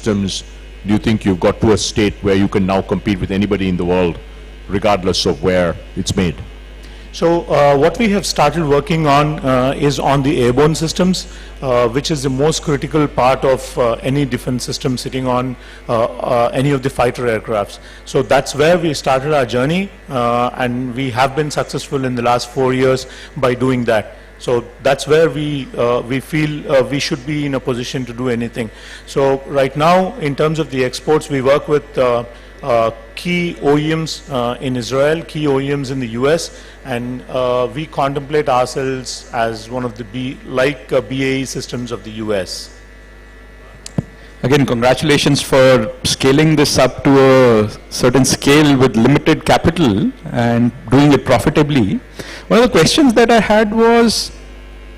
systems do you think you've got to a state where you can now compete with anybody in the world, regardless of where it's made? So what we have started working on is on the airborne systems, which is the most critical part of any defense system sitting on any of the fighter aircrafts. So that's where we started our journey, and we have been successful in the last 4 years by doing that. So that's where we feel we should be in a position to do anything. So right now, in terms of the exports, we work with key OEMs in Israel, key OEMs in the US, and we contemplate ourselves as one of the BAE systems of the US. Again, congratulations for scaling this up to a certain scale with limited capital and doing it profitably. One of the questions that I had was,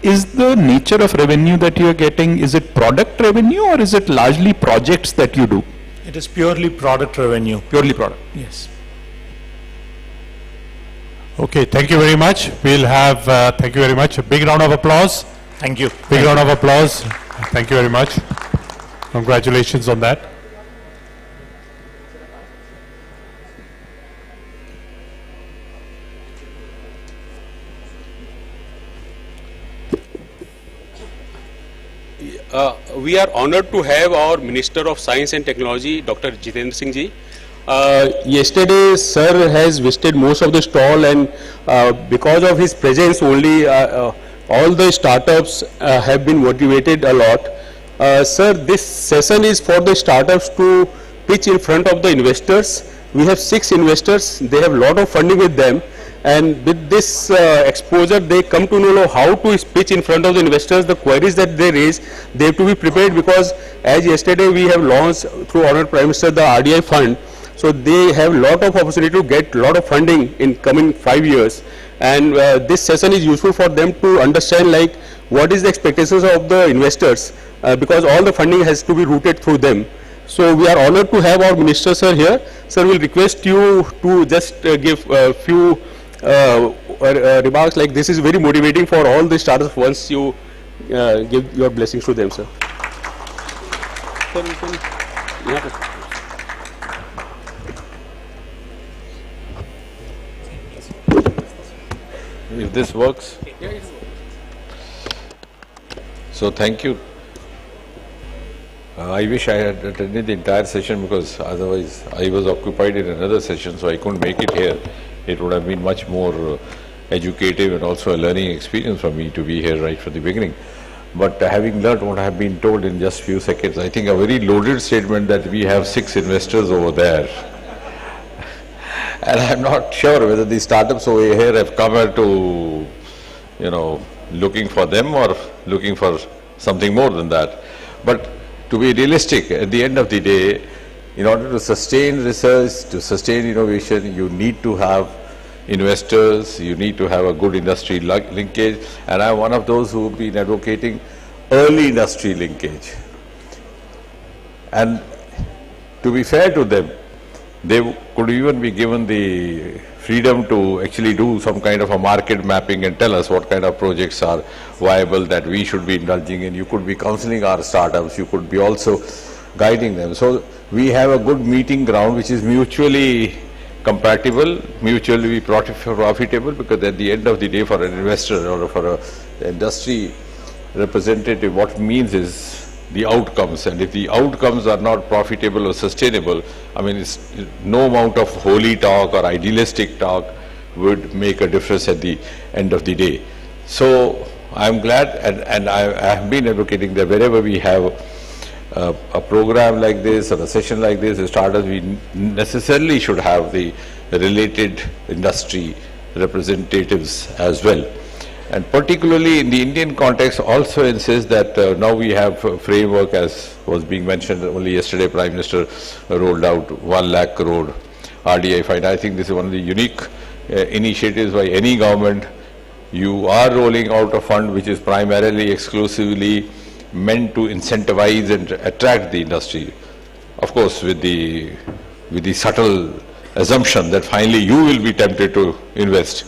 is the nature of revenue that you are getting, is it product revenue or is it largely projects that you do? It is purely product revenue. Purely product. Yes. Okay, thank you very much. We'll have, thank you very much. A big round of applause. Thank you. Big round of applause. Thank you very much. Congratulations on that. We are honored to have our Minister of Science and Technology, Dr. Jitendra Singh ji. Yesterday, sir has visited most of the stall, and because of his presence only, all the startups have been motivated a lot. Sir, this session is for the startups to pitch in front of the investors. We have 6 investors. They have a lot of funding with them. And with this exposure, they come to know how to pitch in front of the investors. The queries that they raise, they have to be prepared, because as yesterday we have launched through Honored Prime Minister the RDI fund. So they have a lot of opportunity to get a lot of funding in coming 5 years. And this session is useful for them to understand like what is the expectations of the investors, because all the funding has to be routed through them. So we are honored to have our minister sir here. Sir, we'll request you to just give a few remarks, like this is very motivating for all the startups once you give your blessings to them, sir. If this works. So thank you. I wish I had attended the entire session, because otherwise I was occupied in another session, so I couldn't make it here. It would have been much more educative and also a learning experience for me to be here right from the beginning. But having learned what I have been told in just few seconds, I think a very loaded statement that we have 6 investors over there. And I'm not sure whether the startups over here have come here to, looking for them or looking for something more than that. But to be realistic, at the end of the day, in order to sustain research, to sustain innovation, you need to have investors, you need to have a good industry linkage, and I'm one of those who have been advocating early industry linkage. And to be fair to them, they could even be given the freedom to actually do some kind of a market mapping and tell us what kind of projects are viable that we should be indulging in. You could be counseling our startups, you could be also guiding them. So we have a good meeting ground which is mutually compatible, mutually profitable, because at the end of the day, for an investor or for an industry representative, what means is the outcomes, and if the outcomes are not profitable or sustainable, I mean, no amount of holy talk or idealistic talk would make a difference at the end of the day. So I'm glad, and I have been advocating that wherever we have a program like this or a session like this, startups, we necessarily should have the related industry representatives as well. And particularly in the Indian context, also insist that now we have a framework, as was being mentioned only yesterday, Prime Minister rolled out 1 lakh crore RDI fund. I think this is one of the unique initiatives by any government. You are rolling out a fund which is primarily, exclusively meant to incentivize and attract the industry. Of course, with the subtle assumption that finally you will be tempted to invest.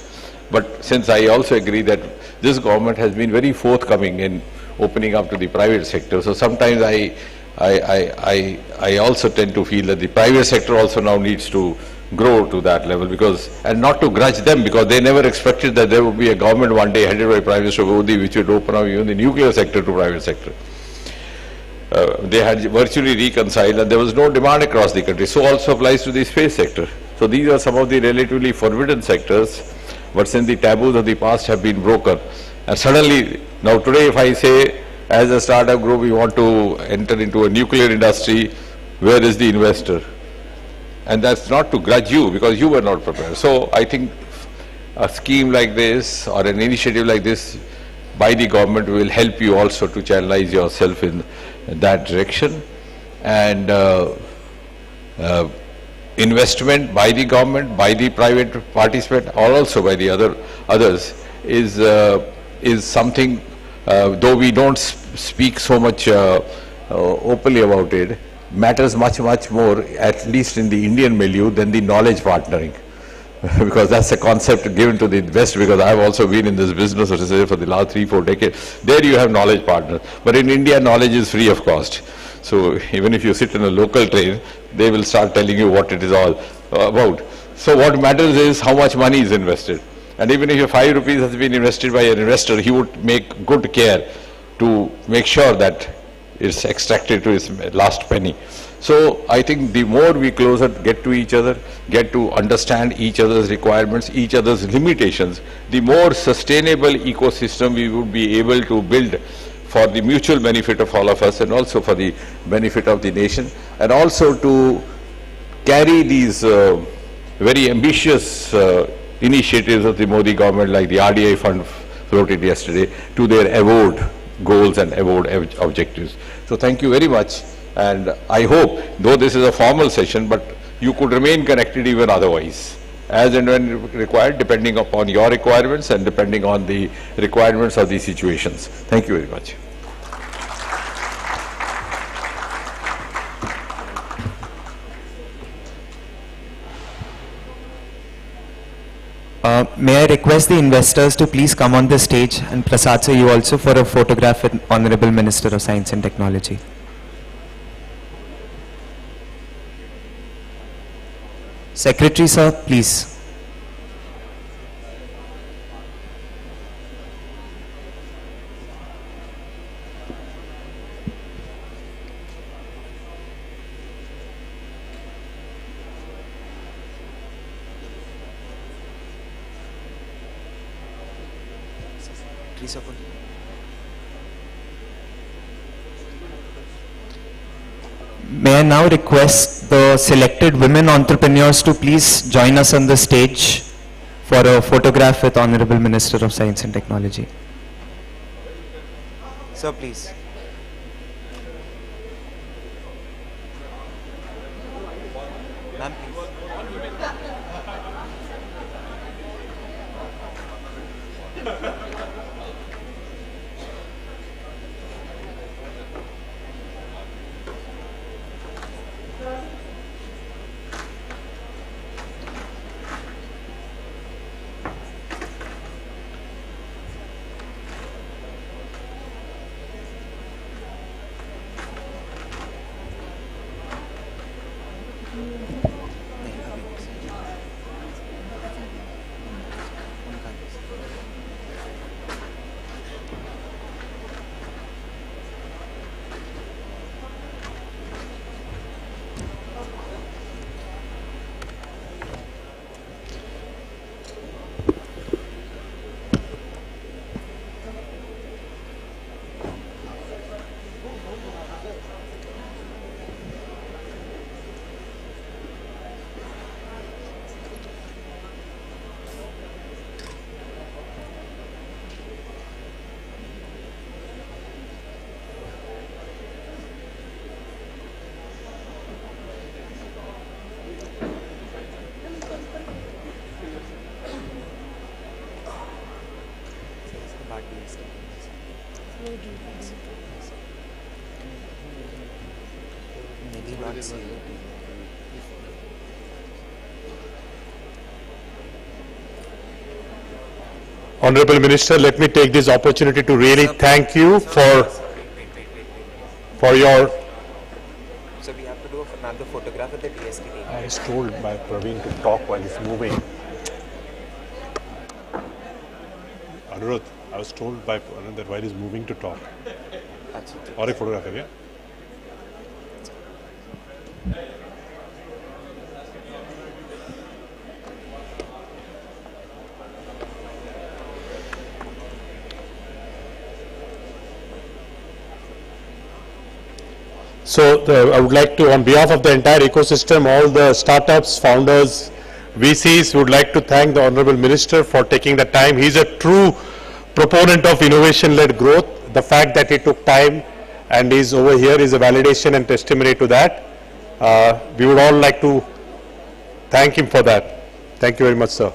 But since I also agree that this government has been very forthcoming in opening up to the private sector, so sometimes I I also tend to feel that the private sector also now needs to grow to that level, because, and not to grudge them, because they never expected that there would be a government one day headed by Prime Minister Modi which would open up even the nuclear sector to private sector. They had virtually reconciled and there was no demand across the country. So also applies to the space sector. So these are some of the relatively forbidden sectors, but since the taboos of the past have been broken, and suddenly, now today if I say, as a startup group we want to enter into a nuclear industry, where is the investor? And that's not to grudge you, because you were not prepared. So I think a scheme like this or an initiative like this by the government will help you also to channelize yourself in that direction. And investment by the government, by the private participant, or also by the others is something, though we don't speak so much openly about it, matters much more, at least in the Indian milieu, than the knowledge partnering. Because that's a concept given to the West, because I've also been in this business for the last 3-4 decades. There you have knowledge partners. But in India, knowledge is free of cost. So even if you sit in a local train, they will start telling you what it is all about. So what matters is how much money is invested. And even if your 5 rupees has been invested by an investor, he would make good care to make sure that it's extracted to its last penny. So I think the more we closer get to each other, get to understand each other's requirements, each other's limitations, the more sustainable ecosystem we would be able to build for the mutual benefit of all of us, and also for the benefit of the nation, and also to carry these very ambitious initiatives of the Modi government, like the RDI fund floated yesterday, to their avowed goals and avowed objectives. So thank you very much, and I hope, though this is a formal session, but you could remain connected even otherwise, as and when required, depending upon your requirements and depending on the requirements of these situations. Thank you very much. May I request the investors to please come on the stage, and Prasad sir, you also, for a photograph with Honorable Minister of Science and Technology. Secretary sir, please. May I now request the selected women entrepreneurs to please join us on the stage for a photograph with Honorable Minister of Science and Technology. Sir, please. Ma'am, please. Honorable Minister, let me take this opportunity to really thank you for your do another photograph at the DST table. I was told by Praveen to talk while he's moving. Anirudh, I was told by Praveen that while he's moving to talk. Or a photograph, yeah? So I would like to, on behalf of the entire ecosystem, all the startups, founders, VCs, would like to thank the Honorable Minister for taking the time. He's a true proponent of innovation-led growth. The fact that he took time and is over here is a validation and testimony to that. We would all like to thank him for that. Thank you very much, sir.